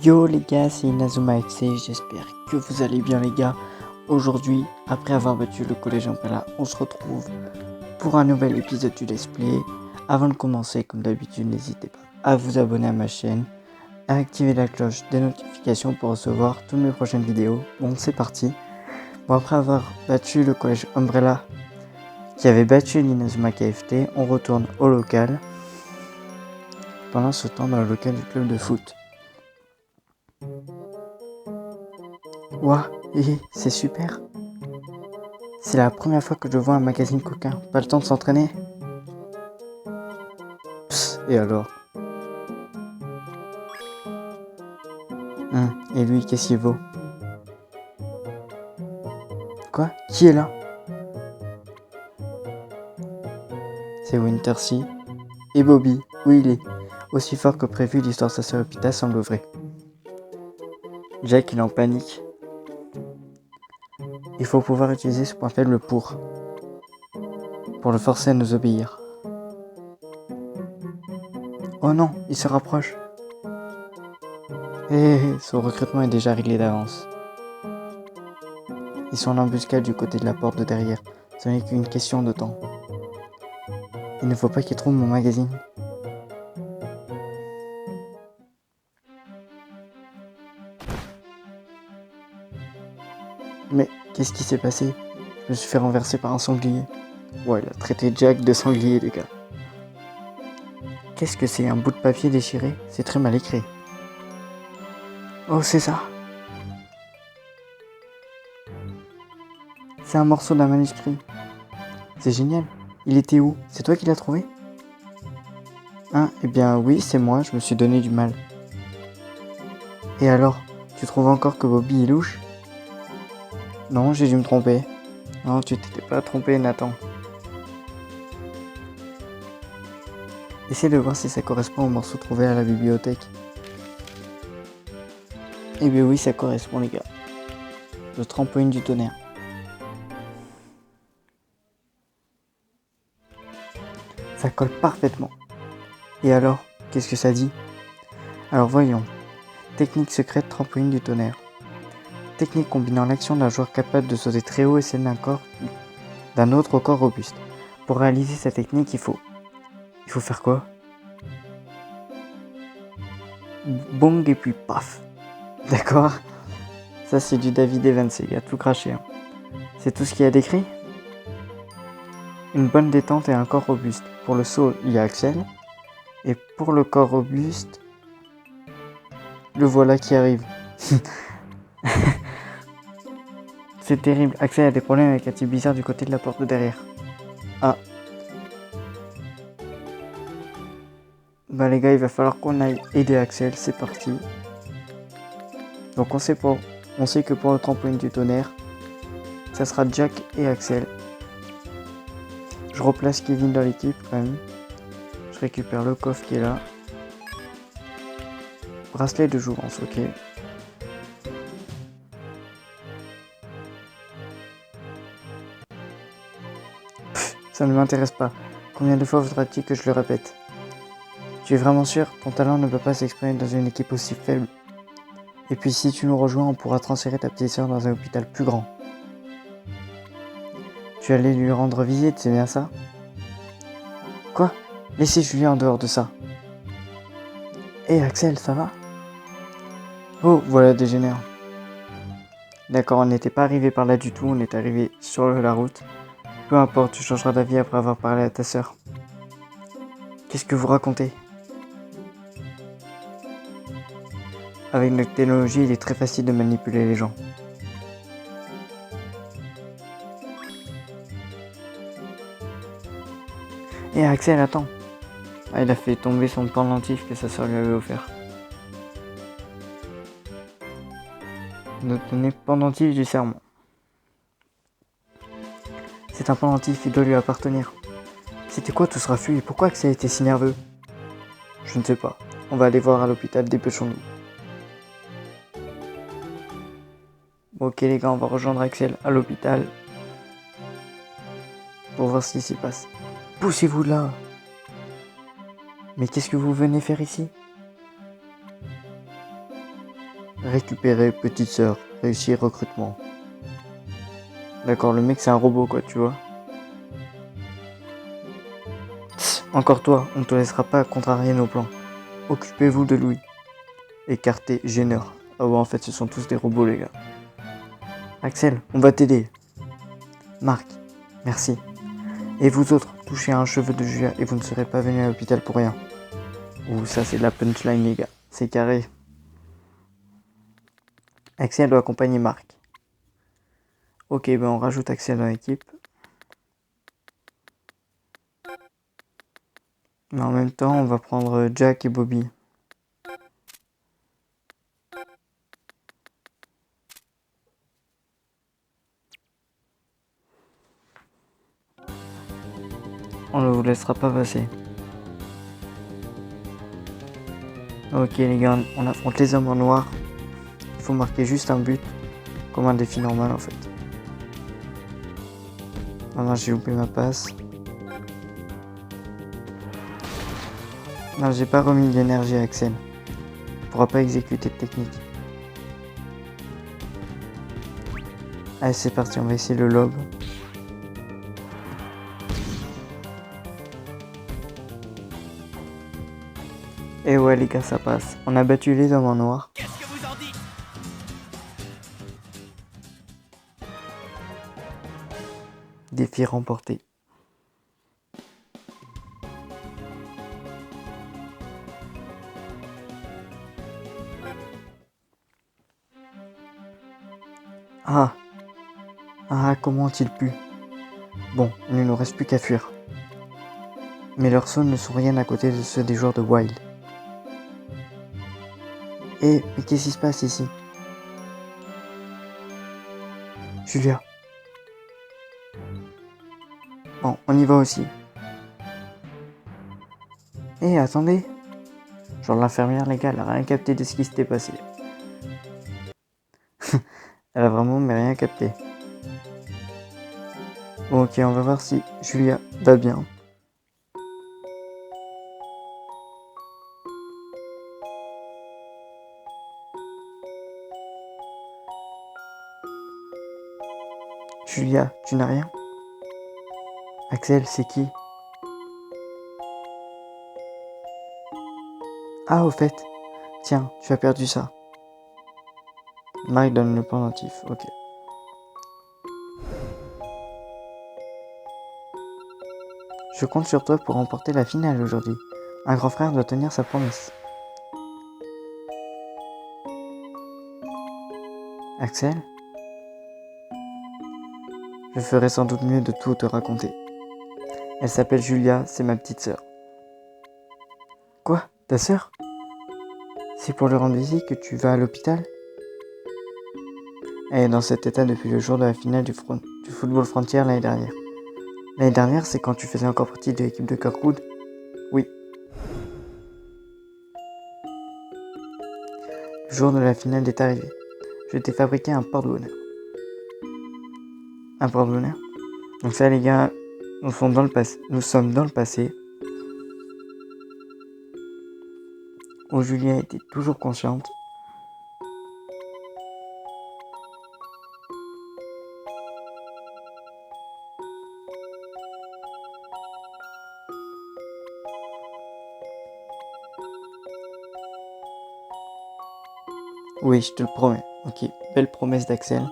Yo les gars, c'est Inazuma XC, j'espère que vous allez bien les gars. Aujourd'hui, après avoir battu le collège Umbrella, on se retrouve pour un nouvel épisode du Let's Play. Avant de commencer, comme d'habitude, n'hésitez pas à vous abonner à ma chaîne, à activer la cloche des notifications pour recevoir toutes mes prochaines vidéos. Bon, c'est parti. Bon, après avoir battu le collège Umbrella, qui avait battu l'Inazuma KFT, on retourne au local. Pendant ce temps, dans le local du club de foot. Ouah, c'est super. C'est la première fois que je vois un magazine coquin. Pas le temps de s'entraîner. Psst, et alors et lui, qu'est-ce qu'il vaut? Quoi? Qui est là? C'est Wintersea. Et Bobby, où il est? Aussi fort que prévu, l'histoire de sa sœur Pita semble vraie. Jack, il est en panique. Il faut pouvoir utiliser ce point faible pour le forcer à nous obéir. Oh non, il se rapproche. Son recrutement est déjà réglé d'avance. Ils sont en embuscade du côté de la porte de derrière. Ce n'est qu'une question de temps. Il ne faut pas qu'ils trouvent mon magazine. Mais qu'est-ce qui s'est passé? Je me suis fait renverser par un sanglier. Ouais, il a traité Jack de sanglier, les gars. Qu'est-ce que c'est? Un bout de papier déchiré? C'est très mal écrit. Oh, c'est ça. C'est un morceau d'un manuscrit. C'est génial. Il était où? C'est toi qui l'as trouvé? Hein? Eh bien oui, c'est moi, je me suis donné du mal. Et alors? Tu trouves encore que Bobby est louche? Non, j'ai dû me tromper. Non, tu t'étais pas trompé, Nathan. Essaie de voir si ça correspond au morceau trouvé à la bibliothèque. Eh bien oui, ça correspond, les gars. Le trampoline du tonnerre. Ça colle parfaitement. Et alors, qu'est-ce que ça dit? Alors voyons. Technique secrète trampoline du tonnerre. Technique combinant l'action d'un joueur capable de sauter très haut et celle d'un autre au corps robuste. Pour réaliser cette technique, il faut faire quoi? Bong et puis paf. D'accord? Ça c'est du David Evans, il a tout craché. Hein. C'est tout ce qu'il y a d'écrit? Une bonne détente et un corps robuste. Pour le saut, il y a Axel. Et pour le corps robuste, le voilà qui arrive. C'est terrible. Axel a des problèmes avec un type bizarre du côté de la porte de derrière. Ah. Bah les gars, il va falloir qu'on aille aider Axel. C'est parti. Donc on sait que pour le trampoline du tonnerre, ça sera Jack et Axel. Je replace Kevin dans l'équipe quand même. Je récupère le coffre qui est là. Bracelet de jouvence, ok. Ça ne m'intéresse pas. Combien de fois faudra-t-il que je le répète? Tu es vraiment sûr? Ton talent ne peut pas s'exprimer dans une équipe aussi faible. Et puis si tu nous rejoins, on pourra transférer ta petite sœur dans un hôpital plus grand. Tu allais lui rendre visite, c'est bien ça? Quoi? Laissez Julien en dehors de ça. Hé Axel, ça va? Oh, voilà dégénère. D'accord, on n'était pas arrivé par là du tout, on est arrivé sur la route. Peu importe, tu changeras d'avis après avoir parlé à ta sœur. Qu'est-ce que vous racontez? Avec notre technologie, il est très facile de manipuler les gens. Et Axel, attends. Ah, il a fait tomber son pendentif que sa sœur lui avait offert. Notre pendentif du serment. C'est un pendentif, il doit lui appartenir. C'était quoi tout ce raffut et pourquoi Axel était si nerveux? Je ne sais pas. On va aller voir à l'hôpital, dépêchons-nous. Bon, ok les gars, on va rejoindre Axel à l'hôpital. Pour voir ce qui s'y passe. Poussez-vous là! Mais qu'est-ce que vous venez faire ici? Récupérer petite sœur. Réussir recrutement. D'accord, le mec c'est un robot quoi, tu vois. Encore toi, on ne te laissera pas contrarier nos plans. Occupez-vous de Louis. Écartez Jenner. Ah ouais, en fait ce sont tous des robots les gars. Axel, on va t'aider. Marc, merci. Et vous autres, touchez à un cheveu de Julia et vous ne serez pas venus à l'hôpital pour rien. Ouh, ça c'est de la punchline les gars. C'est carré. Axel doit accompagner Marc. Ok, ben on rajoute Axel dans l'équipe. Mais en même temps, on va prendre Jack et Bobby. On ne vous laissera pas passer. Ok les gars, on affronte les hommes en noir. Il faut marquer juste un but. Comme un défi normal en fait. Ah non, j'ai loupé ma passe. Non, j'ai pas remis de l'énergie à Axel. Il pourra pas exécuter de technique. Allez, c'est parti, on va essayer le lob. Et ouais les gars, ça passe. On a battu les hommes en noir. Qu'est-ce que vous en dites? Défi remporté. Comment ont-ils pu? Bon, il ne nous reste plus qu'à fuir. Mais leurs sauts ne sont rien à côté de ceux des joueurs de Wild. Mais qu'est-ce qui se passe ici? Julia. Bon, on y va aussi. Attendez. Genre l'infirmière, les gars, elle a rien capté de ce qui s'était passé. Elle a vraiment mais rien capté. Bon, ok, on va voir si Julia va bien. Julia, tu n'as rien? Axel, c'est qui? Ah, au fait. Tiens, tu as perdu ça. Mike donne le pendentif, ok. Je compte sur toi pour remporter la finale aujourd'hui. Un grand frère doit tenir sa promesse. Axel? Je ferai sans doute mieux de tout te raconter. Elle s'appelle Julia, c'est ma petite sœur. Quoi? Ta sœur? C'est pour le rendre visite que tu vas à l'hôpital? Elle est dans cet état depuis le jour de la finale du football frontière l'année dernière. L'année dernière, c'est quand tu faisais encore partie de l'équipe de Kirkwood? Oui. Le jour de la finale est arrivé. Je t'ai fabriqué un porte-bonheur. Un porte-bonheur? Donc ça les gars, nous sommes dans le passé. Où Julia était toujours consciente. Oui, je te le promets. Ok, belle promesse d'Axel.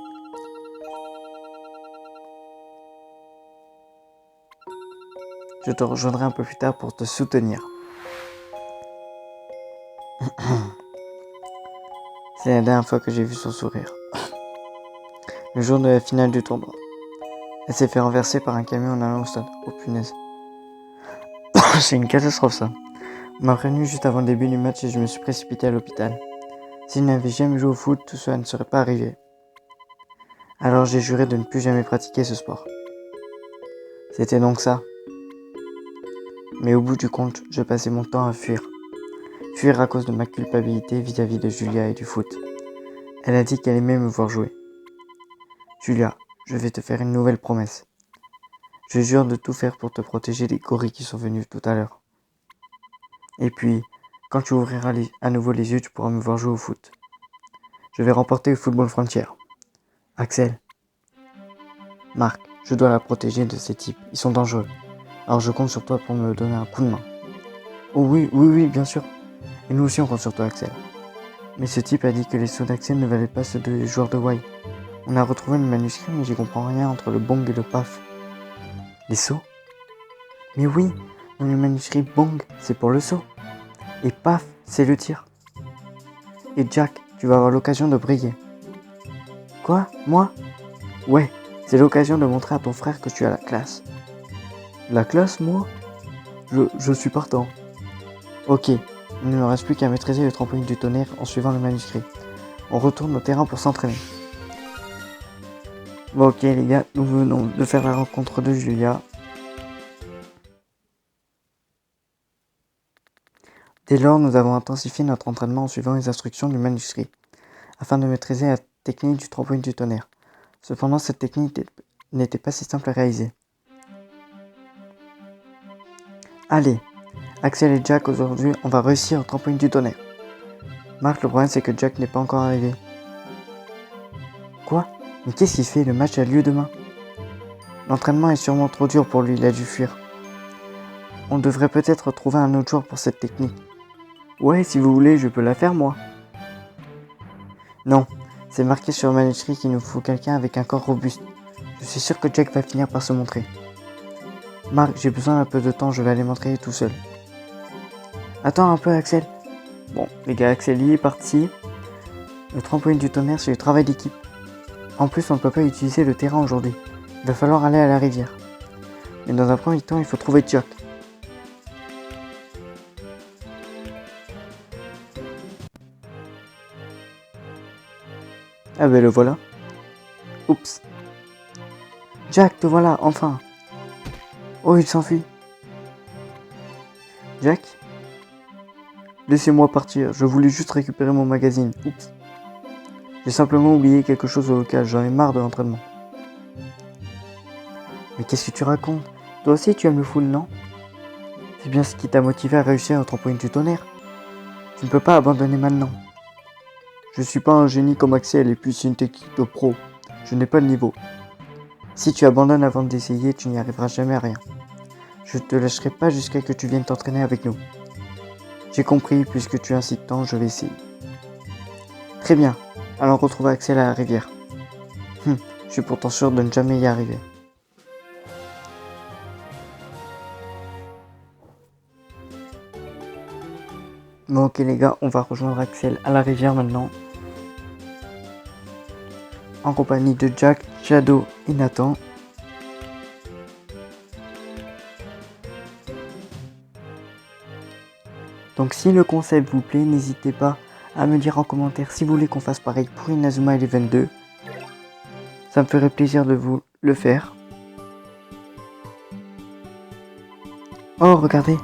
Je te rejoindrai un peu plus tard pour te soutenir. C'est la dernière fois que j'ai vu son sourire. Le jour de la finale du tournoi. Elle s'est fait renverser par un camion en allant au stade. Oh punaise. C'est une catastrophe ça. On m'a prévenu juste avant le début du match et je me suis précipité à l'hôpital. S'il n'avait jamais joué au foot, tout cela ne serait pas arrivé. Alors j'ai juré de ne plus jamais pratiquer ce sport. C'était donc ça. Mais au bout du compte, je passais mon temps à fuir. Fuir à cause de ma culpabilité vis-à-vis de Julia et du foot. Elle a dit qu'elle aimait me voir jouer. Julia, je vais te faire une nouvelle promesse. Je jure de tout faire pour te protéger des gorilles qui sont venus tout à l'heure. Et puis, quand tu ouvriras à nouveau les yeux, tu pourras me voir jouer au foot. Je vais remporter le Football Frontier. Axel. Marc, je dois la protéger de ces types. Ils sont dangereux. Alors je compte sur toi pour me donner un coup de main. Oh oui, bien sûr. Et nous aussi on compte sur toi, Axel. Mais ce type a dit que les sauts d'Axel ne valaient pas ceux des joueurs de Y. On a retrouvé le manuscrit, mais j'y comprends rien entre le bong et le paf. Les sauts? Mais oui, dans le manuscrit bong, c'est pour le saut. Et paf, c'est le tir. Et Jack, tu vas avoir l'occasion de briller. Quoi? Moi? Ouais, c'est l'occasion de montrer à ton frère que tu as la classe. La classe, moi? Je suis partant. Ok, il ne nous reste plus qu'à maîtriser le trampoline du tonnerre en suivant le manuscrit. On retourne au terrain pour s'entraîner. Bon ok les gars, nous venons de faire la rencontre de Julia. Dès lors, nous avons intensifié notre entraînement en suivant les instructions du manuscrit, afin de maîtriser la technique du trampoline du tonnerre. Cependant, cette technique n'était pas si simple à réaliser. Allez, Axel et Jack, aujourd'hui, on va réussir au trampoline du tonnerre. Marc, le problème c'est que Jack n'est pas encore arrivé. Quoi? Mais qu'est-ce qu'il fait? Le match a lieu demain. L'entraînement est sûrement trop dur pour lui, il a dû fuir. On devrait peut-être trouver un autre joueur pour cette technique. Ouais, si vous voulez, je peux la faire moi. Non, c'est marqué sur le manuscrit qu'il nous faut quelqu'un avec un corps robuste. Je suis sûr que Jack va finir par se montrer. Marc, j'ai besoin d'un peu de temps, je vais aller m'entraîner tout seul. Attends un peu, Axel. Bon, les gars, Axel il est parti. Le trampoline du tonnerre, c'est du travail d'équipe. En plus, on ne peut pas utiliser le terrain aujourd'hui. Il va falloir aller à la rivière. Mais dans un premier temps, il faut trouver Jack. Ah ben le voilà. Oups. Jack, te voilà, enfin. Oh, il s'enfuit. Jack? Laissez-moi partir, je voulais juste récupérer mon magazine. Oups. J'ai simplement oublié quelque chose au local, j'en ai marre de l'entraînement. Mais qu'est-ce que tu racontes? Toi aussi tu aimes le foot, non? C'est bien ce qui t'a motivé à réussir au trampoline du tonnerre. Tu ne peux pas abandonner maintenant. Je suis pas un génie comme Axel et puis c'est une technique de pro. Je n'ai pas le niveau. Si tu abandonnes avant d'essayer, tu n'y arriveras jamais à rien. Je te lâcherai pas jusqu'à ce que tu viennes t'entraîner avec nous. J'ai compris, puisque tu incites tant, je vais essayer. Très bien, allons retrouver Axel à la rivière. Je suis pourtant sûr de ne jamais y arriver. Bon ok les gars, on va rejoindre Axel à la rivière maintenant. En compagnie de Jack, Shadow et Nathan. Donc si le concept vous plaît, n'hésitez pas à me dire en commentaire si vous voulez qu'on fasse pareil pour Inazuma Eleven 2. Ça me ferait plaisir de vous le faire. Oh regardez.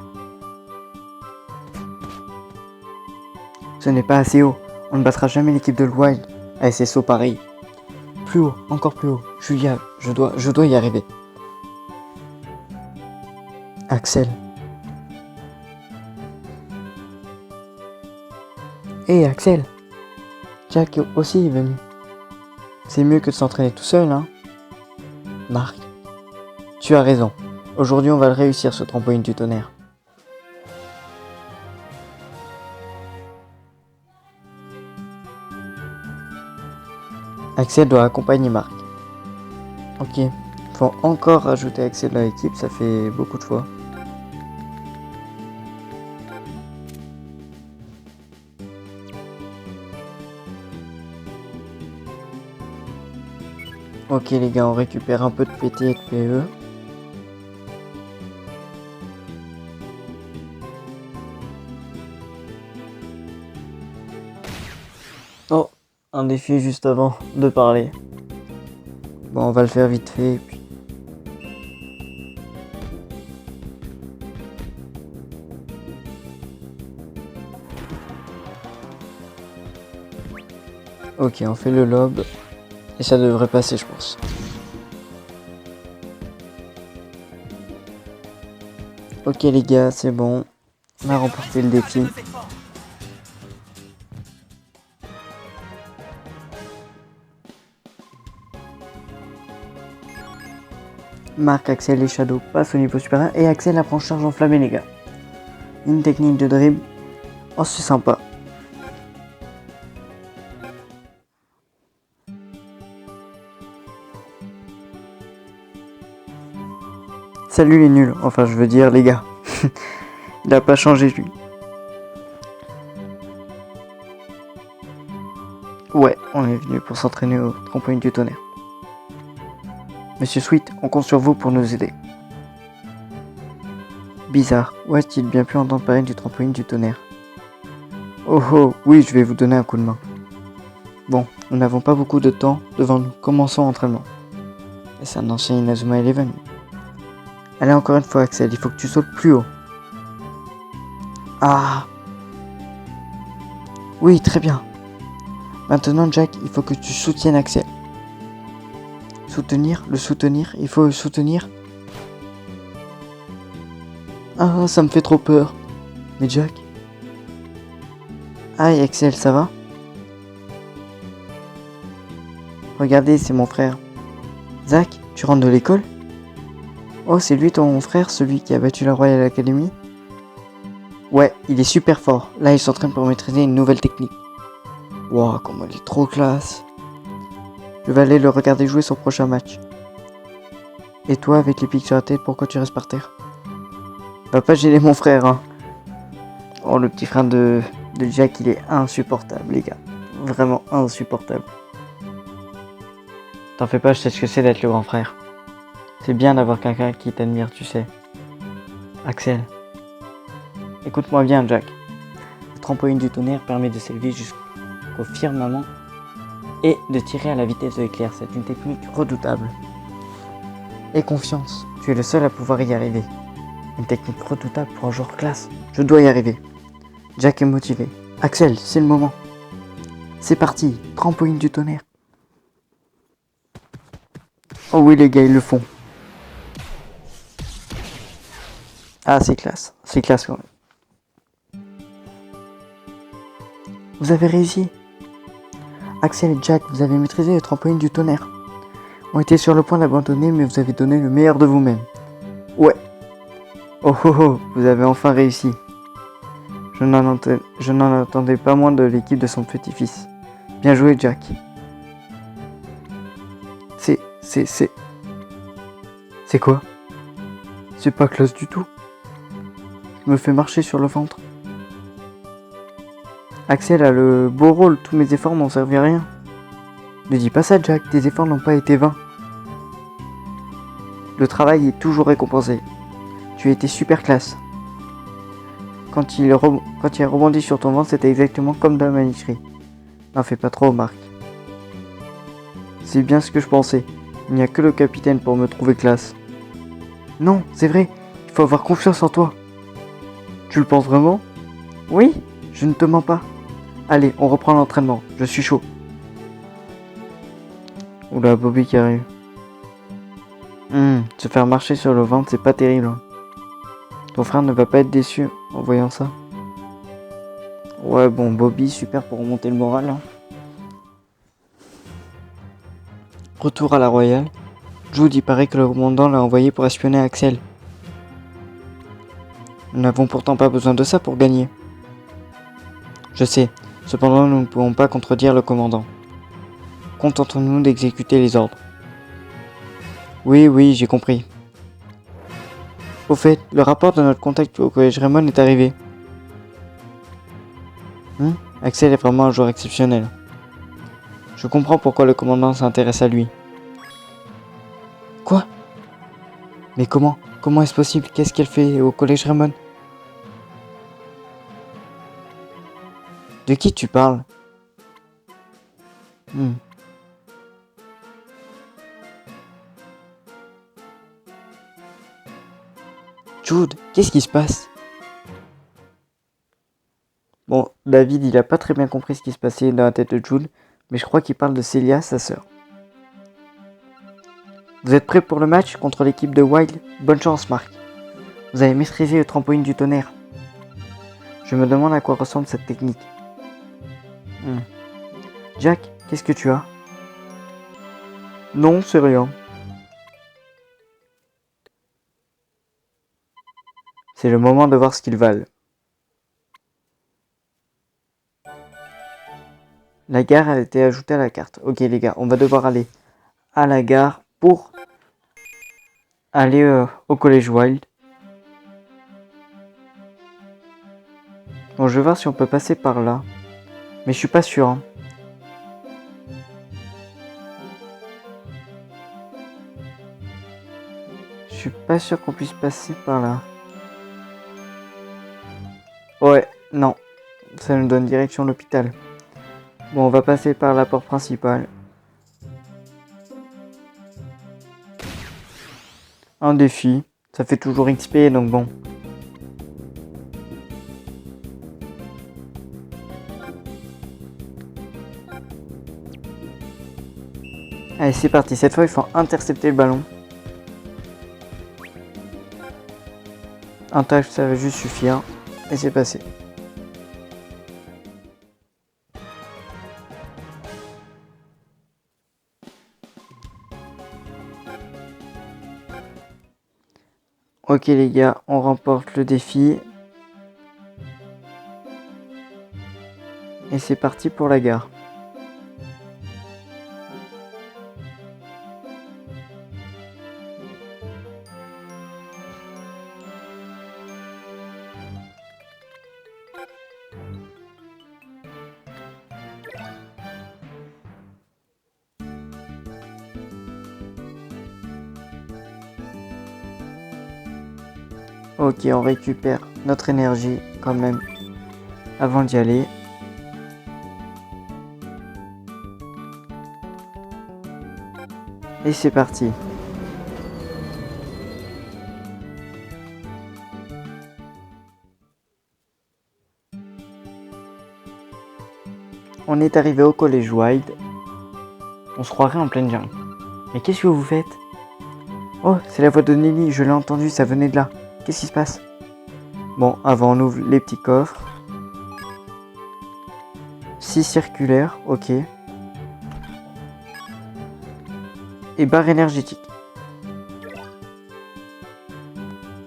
Ce n'est pas assez haut. On ne battra jamais l'équipe de Wild avec ses sauts pareils. Plus haut, encore plus haut. Julia, je dois y arriver. Axel. Hé Axel. Jack aussi est venu. C'est mieux que de s'entraîner tout seul, hein. Marc. Tu as raison. Aujourd'hui on va le réussir ce trampoline du tonnerre. Axel doit accompagner Marc. Ok, faut encore rajouter Axel dans l'équipe, ça fait beaucoup de fois. Ok les gars, on récupère un peu de PT et de PE. Oh, un défi juste avant de parler. Bon, on va le faire vite fait. Puis... Ok, on fait le lob. Et ça devrait passer, je pense. Ok les gars, c'est bon. On a remporté le défi. Marc, Axel et Shadow passent au niveau supérieur et Axel apprend charge enflammée les gars. Une technique de dribble. Oh c'est sympa. Salut les nuls, enfin je veux dire les gars. Il a pas changé lui. Ouais, on est venu pour s'entraîner au trampoline du tonnerre. Monsieur Sweet, on compte sur vous pour nous aider. Bizarre, où a-t-il bien pu entendre parler du trampoline du tonnerre? Oh oh, oui, je vais vous donner un coup de main. Bon, nous n'avons pas beaucoup de temps devant nous. Commençons l'entraînement. Et c'est un ancien Inazuma Eleven. Allez, encore une fois, Axel, il faut que tu sautes plus haut. Ah! Oui, très bien. Maintenant, Jack, il faut que tu soutiennes Axel. Soutenir, il faut le soutenir. Ah, ça me fait trop peur. Mais Jack? Aïe, Axel, ça va? Regardez, c'est mon frère. Zach, tu rentres de l'école? Oh, c'est lui ton frère, celui qui a battu la Royal Academy? Ouais, il est super fort. Là, il s'entraîne pour maîtriser une nouvelle technique. Wow, comment il est trop classe. Je vais aller le regarder jouer son prochain match. Et toi, avec les pics sur la tête, pourquoi tu restes par terre? Va pas gêner mon frère, hein. Oh, le petit frère de Jack, il est insupportable, les gars. Vraiment insupportable. T'en fais pas, je sais ce que c'est d'être le grand frère. C'est bien d'avoir quelqu'un qui t'admire, tu sais. Axel. Écoute-moi bien, Jack. Le trampoline du tonnerre permet de s'élever jusqu'au firmament et de tirer à la vitesse de l'éclair. C'est une technique redoutable. Aie confiance, tu es le seul à pouvoir y arriver. Une technique redoutable pour un joueur classe. Je dois y arriver. Jack est motivé. Axel, c'est le moment. C'est parti, trampoline du tonnerre. Oh oui les gars, ils le font. Ah c'est classe quand même. Vous avez réussi. Axel et Jack, vous avez maîtrisé le trampoline du tonnerre. On était sur le point d'abandonner, mais vous avez donné le meilleur de vous-même. Ouais. Oh oh oh, vous avez enfin réussi. Je n'en attendais pas moins de l'équipe de son petit-fils. Bien joué, Jack. C'est quoi? C'est pas classe du tout. Je me fais marcher sur le ventre. Axel a le beau rôle, tous mes efforts n'ont servi à rien. Ne dis pas ça, Jack, tes efforts n'ont pas été vains. Le travail est toujours récompensé. Tu as été super classe. Quand il a rebondi sur ton ventre, c'était exactement comme dans la manuscrit. N'en fais pas trop, Marc. C'est bien ce que je pensais. Il n'y a que le capitaine pour me trouver classe. Non, c'est vrai, il faut avoir confiance en toi. Tu le penses vraiment? Oui, je ne te mens pas. Allez, on reprend l'entraînement, je suis chaud. Oula, Bobby qui arrive. Se faire marcher sur le ventre, c'est pas terrible. Hein. Ton frère ne va pas être déçu en voyant ça. Ouais, bon, Bobby, super pour remonter le moral. Hein. Retour à la Royale. Jude, il paraît que le commandant l'a envoyé pour espionner Axel. Nous n'avons pourtant pas besoin de ça pour gagner. Je sais, cependant nous ne pouvons pas contredire le commandant. Contentons-nous d'exécuter les ordres. Oui, j'ai compris. Au fait, le rapport de notre contact au collège Raymond est arrivé. Axel est vraiment un joueur exceptionnel. Je comprends pourquoi le commandant s'intéresse à lui. Quoi? Mais comment? Comment est-ce possible? Qu'est-ce qu'elle fait au collège Raymond? De qui tu parles? Jude, qu'est-ce qui se passe? Bon, David, il a pas très bien compris ce qui se passait dans la tête de Jude, mais je crois qu'il parle de Célia, sa sœur. Vous êtes prêts pour le match contre l'équipe de Wild? Bonne chance, Marc. Vous avez maîtrisé le trampoline du tonnerre. Je me demande à quoi ressemble cette technique. Jack, qu'est-ce que tu as? Non, c'est rien. C'est le moment de voir ce qu'ils valent. La gare a été ajoutée à la carte. Ok les gars, on va devoir aller à la gare pour aller au collège Wild. Bon, je vais voir si on peut passer par là. Mais je suis pas sûr. Hein. Je suis pas sûr qu'on puisse passer par là. Ouais, non. Ça nous donne direction l'hôpital. Bon, on va passer par la porte principale. Un défi. Ça fait toujours XP, donc bon. Allez, c'est parti. Cette fois, il faut intercepter le ballon. Un touch, ça va juste suffire. Et c'est passé. Ok les gars, on remporte le défi. Et c'est parti pour la gare. Ok, on récupère notre énergie quand même avant d'y aller. Et c'est parti. On est arrivé au collège Wild. On se croirait en pleine jungle. Mais qu'est-ce que vous faites? Oh, c'est la voix de Nelly, je l'ai entendu, ça venait de là. Qu'est-ce qui se passe? Bon, avant on ouvre les petits coffres. 6 circulaires, ok. Et barre énergétique.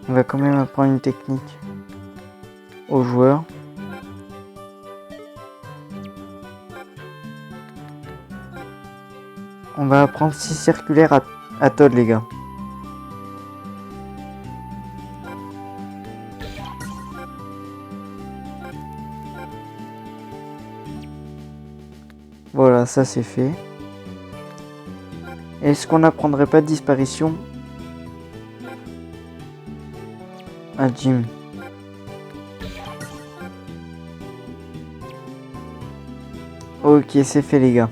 On va quand même apprendre une technique aux joueurs. On va apprendre 6 circulaires à Todd les gars. Voilà, ça c'est fait. Est-ce qu'on n'apprendrait pas de disparition à Jim? Ok, c'est fait les gars.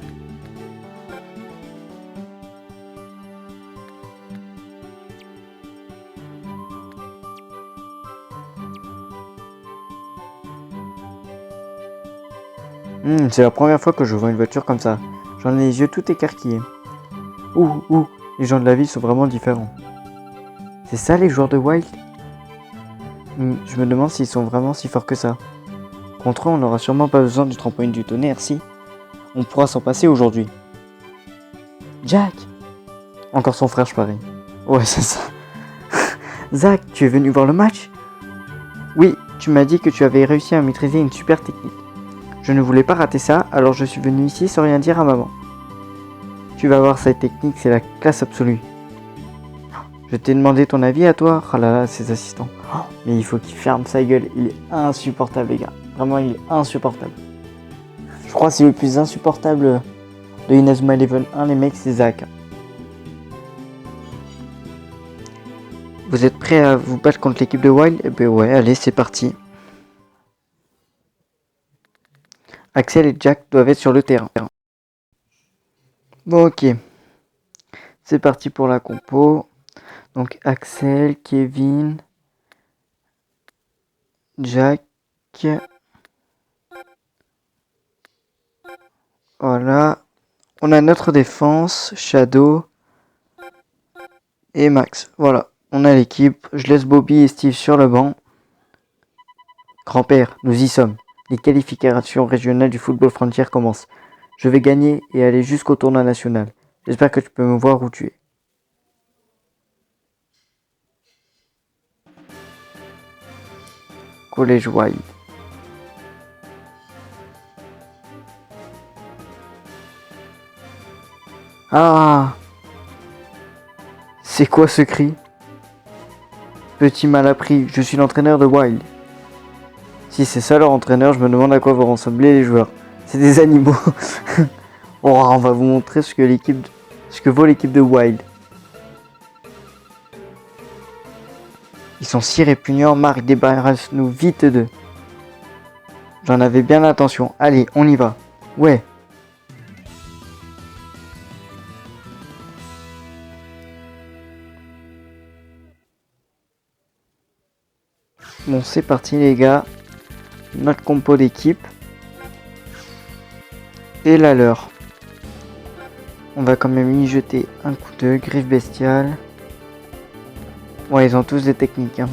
C'est la première fois que je vois une voiture comme ça. J'en ai les yeux tout écarquillés. Ouh, les gens de la ville sont vraiment différents. C'est ça les joueurs de Wild? Je me demande s'ils sont vraiment si forts que ça. Contre eux, on n'aura sûrement pas besoin du trampoline du tonnerre, si. On pourra s'en passer aujourd'hui. Jack! Encore son frère, je parie. Ouais, c'est ça. Zach, tu es venu voir le match? Oui, tu m'as dit que tu avais réussi à maîtriser une super technique. Je ne voulais pas rater ça, alors je suis venu ici sans rien dire à maman. Tu vas voir, cette technique, c'est la classe absolue. Je t'ai demandé ton avis à toi. Oh là là, ses assistants. Mais il faut qu'il ferme sa gueule. Il est insupportable, les gars. Vraiment, il est insupportable. Je crois que c'est le plus insupportable de Inazuma Eleven 1, les mecs, c'est Zach. Vous êtes prêts à vous battre contre l'équipe de Wild? Eh ben ouais, allez, c'est parti. Axel et Jack doivent être sur le terrain. Bon, ok. C'est parti pour la compo. Donc Axel, Kevin, Jack. Voilà. On a notre défense, Shadow et Max. Voilà. On a l'équipe. Je laisse Bobby et Steve sur le banc. Grand-père, nous y sommes. Les qualifications régionales du football frontier commencent. Je vais gagner et aller jusqu'au tournoi national. J'espère que tu peux me voir où tu es. collège Wild. Ah! C'est quoi ce cri? Petit mal appris, je suis l'entraîneur de Wild. Si c'est ça leur entraîneur, je me demande à quoi vont ressembler les joueurs. C'est des animaux. Oh, on va vous montrer ce que vaut l'équipe de Wild. Ils sont si répugnants, Marc, débarrasse-nous vite d'eux. J'en avais bien l'intention. Allez, on y va. Ouais. Bon, c'est parti les gars. Notre compo d'équipe. Et la leur. On va quand même y jeter un coup d'œil. Griffe bestiale. Ouais, ils ont tous des techniques. Hein.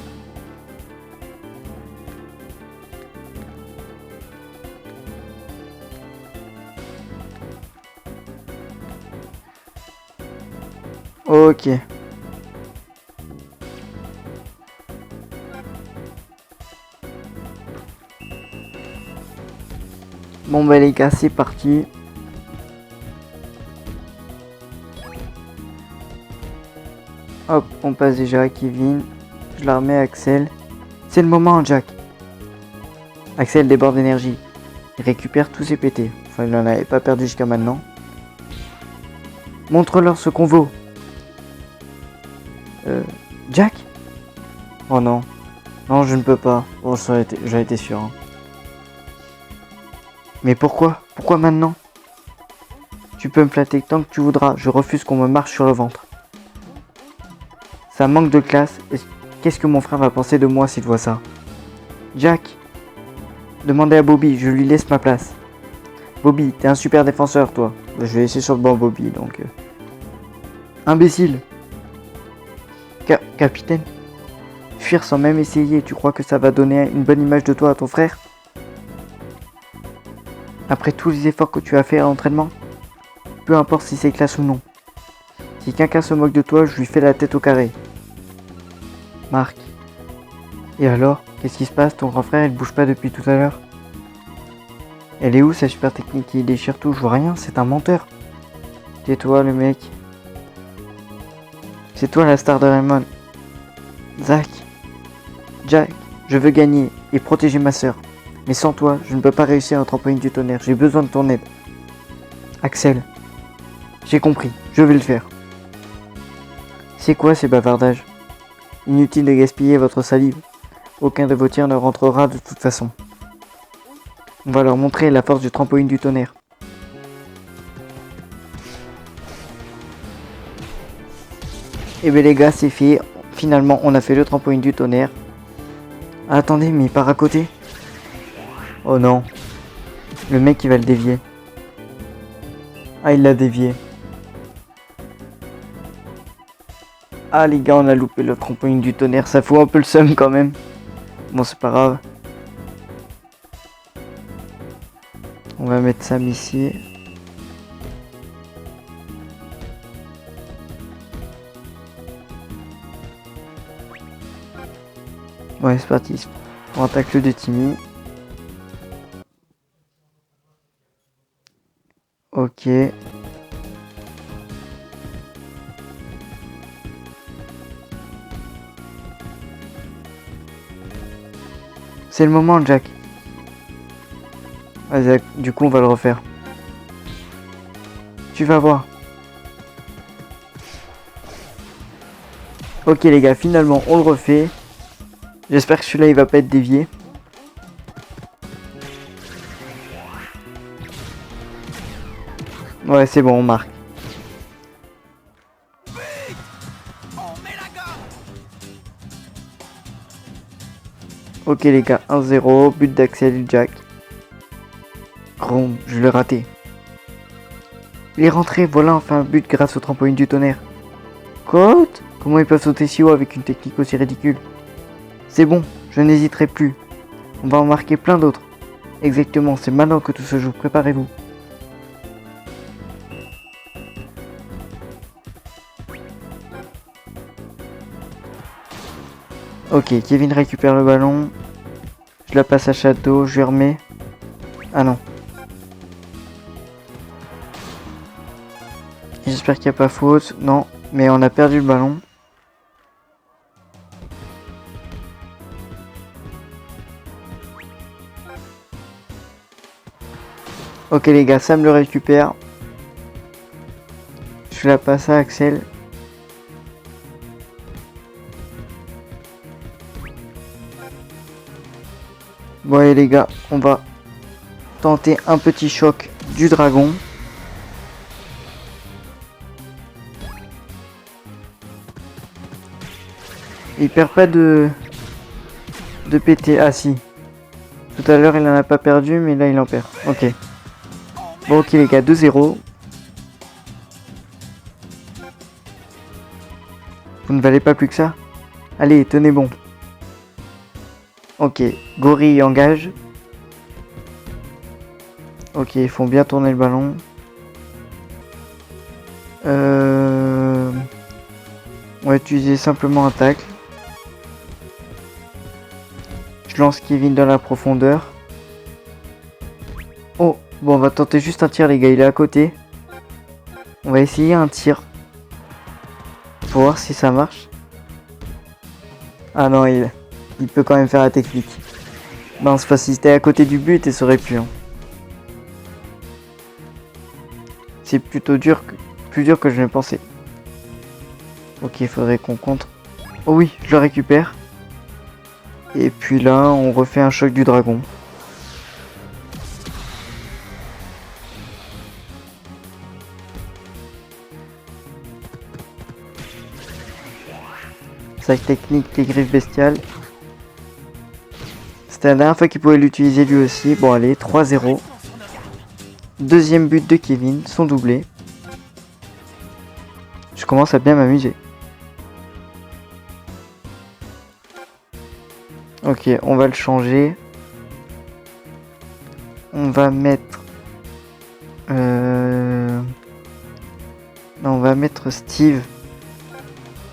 Ok. Bon bah les gars, c'est parti. Hop, on passe déjà à Kevin. Je la remets à Axel. C'est le moment, Jack. Axel déborde d'énergie. Il récupère tous ses pétés. Enfin, il n'en avait pas perdu jusqu'à maintenant. Montre-leur ce qu'on vaut. Jack? Oh non. Non, je ne peux pas. Oh, j'aurais été sûr. Hein. Mais pourquoi? Pourquoi maintenant? Tu peux me flatter tant que tu voudras. Je refuse qu'on me marche sur le ventre. Ça manque de classe. Qu'est-ce que mon frère va penser de moi s'il voit ça? Jack, demandez à Bobby, je lui laisse ma place. Bobby, t'es un super défenseur, toi. Je vais laisser sur le banc Bobby, donc... Imbécile. Capitaine. Fuir sans même essayer, tu crois que ça va donner une bonne image de toi à ton frère? Après tous les efforts que tu as fait à l'entraînement? Peu importe si c'est classe ou non. Si quelqu'un se moque de toi, je lui fais la tête au carré. Marc. Et alors, qu'est-ce qui se passe? Ton grand frère, il bouge pas depuis tout à l'heure? Elle est où sa super technique qui déchire tout? Je vois rien, c'est un menteur. Tais-toi le mec. C'est toi la star de Raymond. Zach. Jack, je veux gagner et protéger ma sœur. Mais sans toi, je ne peux pas réussir un trampoline du tonnerre. J'ai besoin de ton aide. Axel. J'ai compris, je vais le faire. C'est quoi ces bavardages? Inutile de gaspiller votre salive. Aucun de vos tirs ne rentrera de toute façon. On va leur montrer la force du trampoline du tonnerre. Et bien les gars, c'est fait. Finalement, on a fait le trampoline du tonnerre. Ah, attendez, mais il part à côté. Oh non. Le mec, il va le dévier. Ah, il l'a dévié. Ah, les gars, on a loupé le trampoline du tonnerre. Ça fout un peu le seum quand même. Bon, c'est pas grave. On va mettre Sam ici. Ouais, c'est parti. On attaque le de Timmy. Ok. C'est le moment, Jack. Vas-y, du coup, on va le refaire. Tu vas voir. Ok, les gars, finalement, on le refait. J'espère que celui-là, il va pas être dévié. Ouais, c'est bon, on marque. Ok les gars, 1-0, but d'Axel et Jack. Grom, je l'ai raté. Il est rentré, voilà enfin un but grâce au trampoline du tonnerre. Côte? Comment ils peuvent sauter si haut avec une technique aussi ridicule? C'est bon, je n'hésiterai plus. On va en marquer plein d'autres. Exactement, c'est maintenant que tout se joue, préparez-vous. Ok, Kevin récupère le ballon. la passe à Shadow, je lui remets. Ah non. J'espère qu'il n'y a pas faute. Non, mais on a perdu le ballon. Ok les gars, Sam le récupère. Je la passe à Axel. Bon allez les gars, on va tenter un petit choc du dragon. Il perd pas de PT. Ah si. Tout à l'heure il en a pas perdu mais là il en perd. Ok. Bon ok les gars, 2-0. Vous ne valez pas plus que ça. Allez, tenez bon. Ok, Gorille engage. Ok, ils font bien tourner le ballon. On va utiliser simplement un tacle. Je lance Kevin dans la profondeur. Oh, bon, on va tenter juste un tir, les gars. Il est à côté. On va essayer un tir. Pour voir si ça marche. Ah non, il peut quand même faire la technique. Non, c'est pas si c'était à côté du but et ça aurait pu. Hein. C'est plutôt dur, plus dur que je ne pensais. Ok, il faudrait qu'on contre. Oh oui, je le récupère. Et puis là, on refait un choc du dragon. Sa technique, les griffes bestiales. C'était la dernière fois qu'il pouvait l'utiliser lui aussi. Bon allez, 3-0. Deuxième but de Kevin, son doublé. Je commence à bien m'amuser. Ok, on va le changer. On va mettre... Non, on va mettre Steve.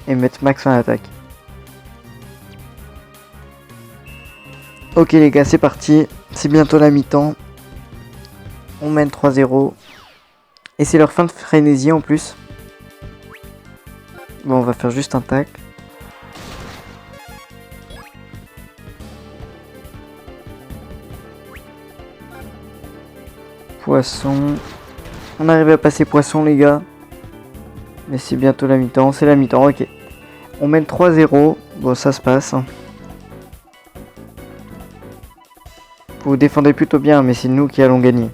Et mettre Max en attaque. Ok les gars, c'est parti. C'est bientôt la mi-temps. On mène 3-0. Et c'est leur fin de frénésie en plus. Bon, on va faire juste un tac. Poisson. On arrive à passer poisson les gars. Mais c'est bientôt la mi-temps. C'est la mi-temps, ok. On mène 3-0. Bon, ça se passe. Vous défendez plutôt bien, mais c'est nous qui allons gagner.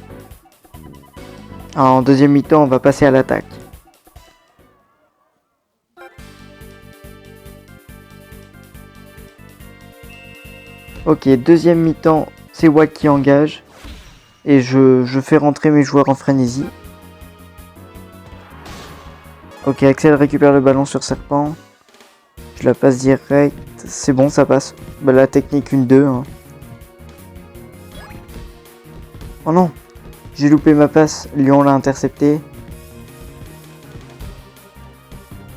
Alors, en deuxième mi-temps, on va passer à l'attaque. Ok, deuxième mi-temps, c'est Watt qui engage. Et je fais rentrer mes joueurs en frénésie. Ok, Axel récupère le ballon sur Serpent. Je la passe direct. C'est bon, ça passe. Bah, la technique 1-2. Hein. Oh non, j'ai loupé ma passe. Lyon l'a intercepté.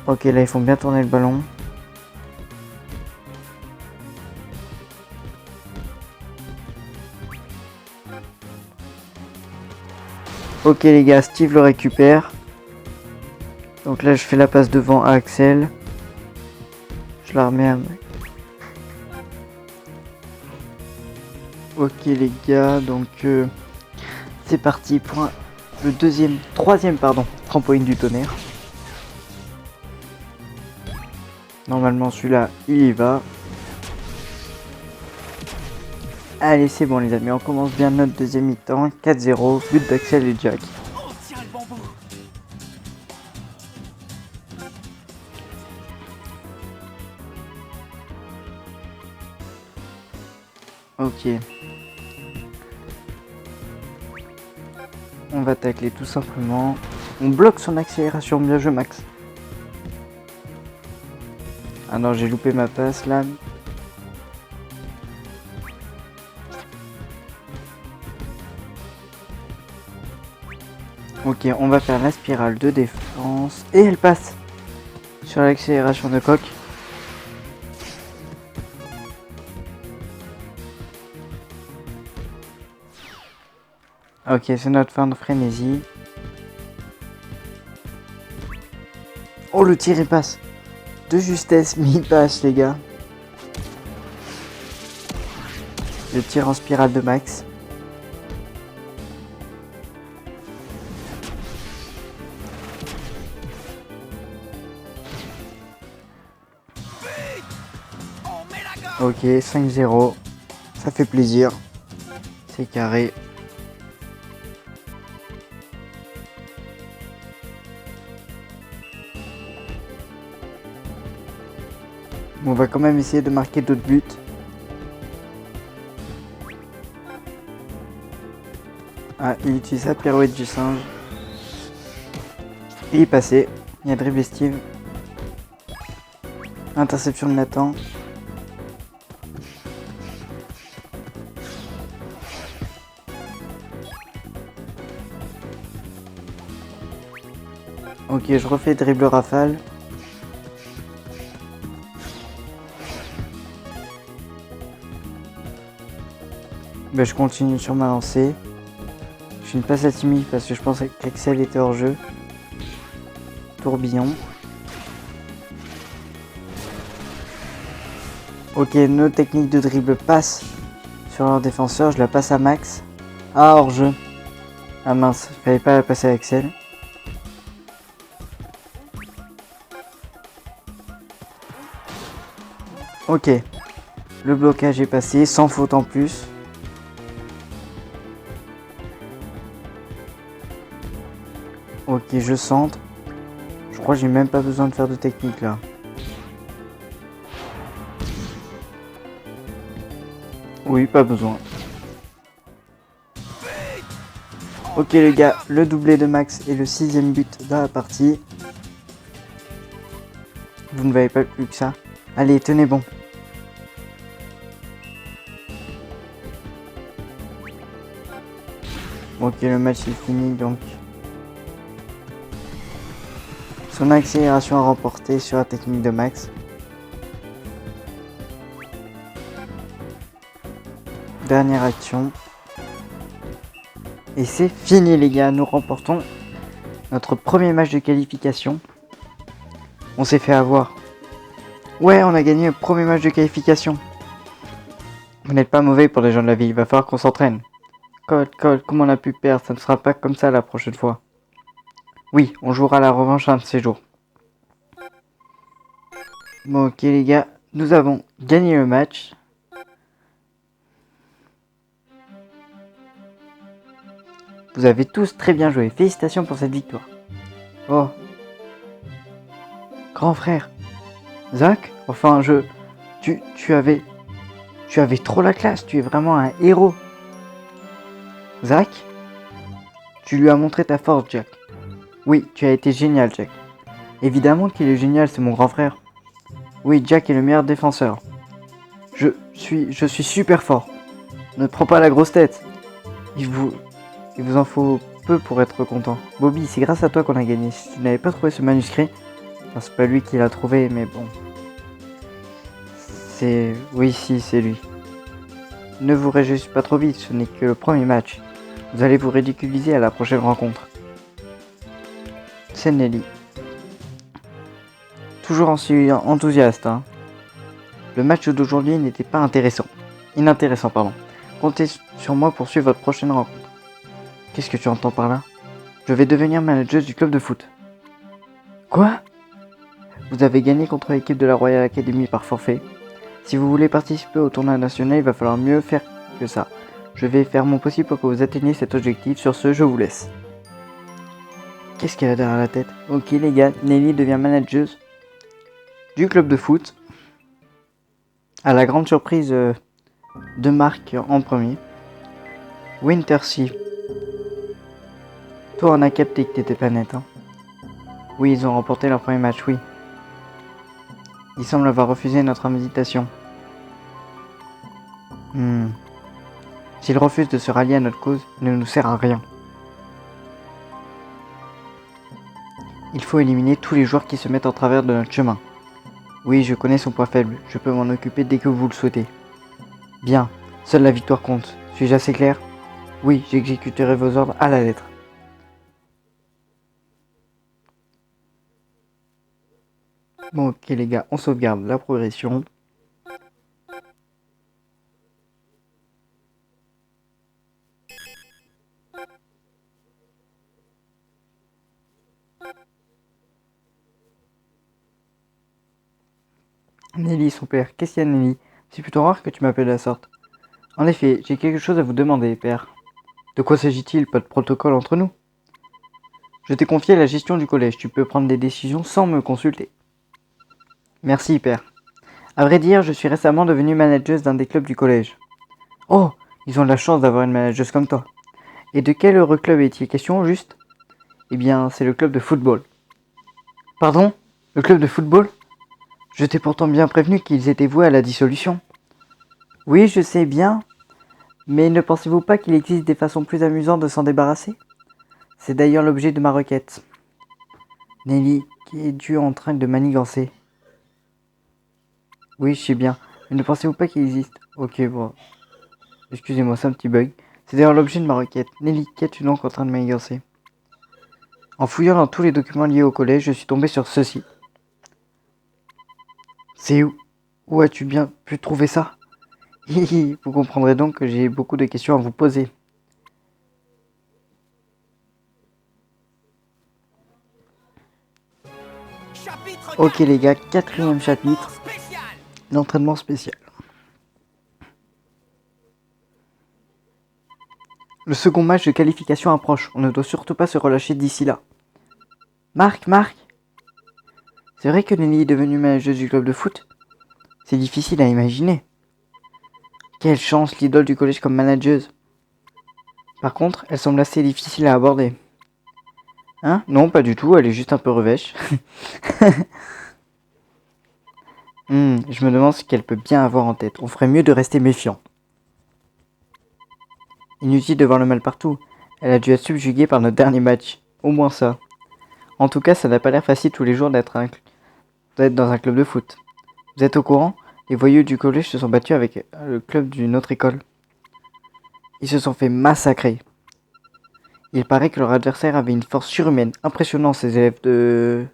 Ok, là, ils font bien tourner le ballon. Ok, les gars, Steve le récupère. Donc là, je fais la passe devant à Axel. Je la remets à... Ok, les gars, donc... c'est parti pour le troisième trampoline du tonnerre. Normalement celui-là il y va. Allez c'est bon les amis, on commence bien notre deuxième mi-temps. 4-0, but d'Axel et Jack. Ok. On va tacler tout simplement. On bloque son accélération. Bien joué Max. Ah non, j'ai loupé ma passe là. Ok, on va faire la spirale de défense. Et elle passe sur l'accélération de Coq. Ok, c'est notre fin de frénésie. Oh, le tir il passe. De justesse, mais il passe les gars. Le tir en spirale de Max. Ok, 5-0. Ça fait plaisir. C'est carré. On va quand même essayer de marquer d'autres buts. Ah, il utilise sa pirouette du singe. Il est passé. Il y a dribble Steve. Interception de Nathan. Ok, je refais dribble rafale. Ben, je continue sur ma lancée. Je fais une passe à Timmy parce que je pensais qu'Axel était hors jeu. Tourbillon. Ok, nos techniques de dribble passent sur leur défenseur. Je la passe à Max. Ah, hors jeu. Ah mince, il fallait pas la passer à Axel. Ok, le blocage est passé, sans faute en plus. Ok, je centre. Je crois que j'ai même pas besoin de faire de technique là. Oui, pas besoin. Ok les gars, le doublé de Max est le 6e but dans la partie. Vous ne voyez pas plus que ça. Allez, tenez bon. Ok, le match est fini donc. Son accélération a remporté sur la technique de Max. Dernière action. Et c'est fini les gars, nous remportons notre premier match de qualification. On s'est fait avoir. Ouais, on a gagné le premier match de qualification. Vous n'êtes pas mauvais pour les gens de la ville, il va falloir qu'on s'entraîne. Colt, comment on a pu perdre? Ça ne sera pas comme ça la prochaine fois. Oui, on jouera la revanche un de ces jours. Bon, ok les gars, nous avons gagné le match. Vous avez tous très bien joué. Félicitations pour cette victoire. Oh. Grand frère. Zach? Enfin, Tu avais trop la classe. Tu es vraiment un héros. Zach? Tu lui as montré ta force, Jack. Oui, tu as été génial, Jack. Évidemment qu'il est génial, c'est mon grand frère. Oui, Jack est le meilleur défenseur. Je suis super fort. Ne prends pas la grosse tête. Il vous en faut peu pour être content. Bobby, c'est grâce à toi qu'on a gagné. Si tu n'avais pas trouvé ce manuscrit, enfin, c'est pas lui qui l'a trouvé, mais bon. Oui, si, c'est lui. Ne vous réjouissez pas trop vite, ce n'est que le premier match. Vous allez vous ridiculiser à la prochaine rencontre. C'est Nelly. Toujours enthousiaste, hein. Le match d'aujourd'hui n'était pas inintéressant, pardon. Comptez sur moi pour suivre votre prochaine rencontre. Qu'est-ce que tu entends par là? Je vais devenir manager du club de foot. Quoi? Vous avez gagné contre l'équipe de la Royal Academy par forfait. Si vous voulez participer au tournoi national, il va falloir mieux faire que ça. Je vais faire mon possible pour que vous atteigniez cet objectif. Sur ce, je vous laisse. Qu'est-ce qu'elle a derrière la tête? Ok les gars, Nelly devient manager du club de foot. À la grande surprise de Marc en premier. Wintersea. Toi, on a capté que t'étais pas net, hein. Oui, ils ont remporté leur premier match, oui. Ils semblent avoir refusé notre invitation. S'ils refusent de se rallier à notre cause, il ne nous sert à rien. Il faut éliminer tous les joueurs qui se mettent en travers de notre chemin. Oui, je connais son point faible. Je peux m'en occuper dès que vous le souhaitez. Bien, seule la victoire compte. Suis-je assez clair? Oui, j'exécuterai vos ordres à la lettre. Bon, ok les gars, on sauvegarde la progression. Nelly, son père. Qu'est-ce qu'il y a, Nelly? C'est plutôt rare que tu m'appelles de la sorte. En effet, j'ai quelque chose à vous demander, père. De quoi s'agit-il? Pas de protocole entre nous. Je t'ai confié la gestion du collège. Tu peux prendre des décisions sans me consulter. Merci, père. À vrai dire, je suis récemment devenue manageuse d'un des clubs du collège. Oh, ils ont de la chance d'avoir une manageuse comme toi. Et de quel heureux club est-il question, juste? Eh bien, c'est le club de football. Pardon? Le club de football? Je t'ai pourtant bien prévenu qu'ils étaient voués à la dissolution. Oui, je sais bien, mais ne pensez-vous pas qu'il existe des façons plus amusantes de s'en débarrasser? C'est d'ailleurs l'objet de ma requête. Nelly, qui es-tu en train de manigancer? Oui, je sais bien, mais ne pensez-vous pas qu'il existe... Ok, bon, excusez-moi, c'est un petit bug. C'est d'ailleurs l'objet de ma requête. Nelly, qu'es-tu donc en train de manigancer? En fouillant dans tous les documents liés au collège, je suis tombé sur ceci. C'est où? Où as-tu bien pu trouver ça? Vous comprendrez donc que j'ai beaucoup de questions à vous poser. Ok les gars, quatrième chapitre, l'entraînement spécial. Le second match de qualification approche, on ne doit surtout pas se relâcher d'ici là. Marc, c'est vrai que Nelly est devenue manageuse du club de foot? C'est difficile à imaginer. Quelle chance, l'idole du collège comme manageuse. Par contre, elle semble assez difficile à aborder. Hein? Non, pas du tout, elle est juste un peu revêche. Je me demande ce qu'elle peut bien avoir en tête. On ferait mieux de rester méfiant. Inutile de voir le mal partout. Elle a dû être subjuguée par notre dernier match. Au moins ça. En tout cas, ça n'a pas l'air facile tous les jours d'être dans un club de foot. Vous êtes au courant? Les voyous du collège se sont battus avec le club d'une autre école. Ils se sont fait massacrer. Il paraît que leur adversaire avait une force surhumaine. Impressionnant, ces élèves de...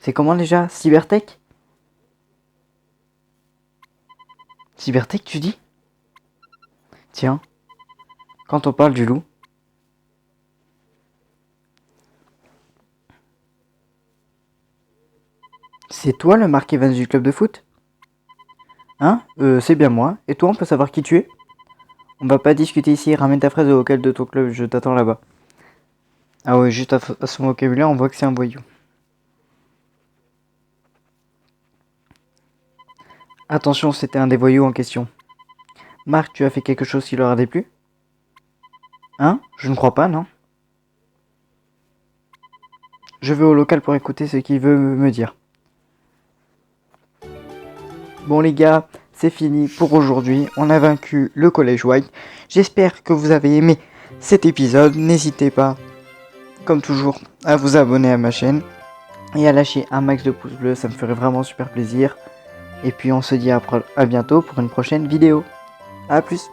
C'est comment déjà? Cybertech? Cybertech, tu dis? Tiens, quand on parle du loup... C'est toi le Mark Evans du club de foot? Hein? C'est bien moi. Et toi, on peut savoir qui tu es? On va pas discuter ici. Ramène ta fraise au vocal de ton club, je t'attends là-bas. Ah ouais, juste à son vocabulaire, on voit que c'est un voyou. Attention, c'était un des voyous en question. Marc, tu as fait quelque chose qui leur a déplu? Hein? Je ne crois pas, non? Je vais au local pour écouter ce qu'il veut me dire. Bon les gars, c'est fini pour aujourd'hui. On a vaincu le collège White. J'espère que vous avez aimé cet épisode. N'hésitez pas, comme toujours, à vous abonner à ma chaîne et à lâcher un max de pouces bleus. Ça me ferait vraiment super plaisir. Et puis on se dit à bientôt pour une prochaine vidéo. A plus!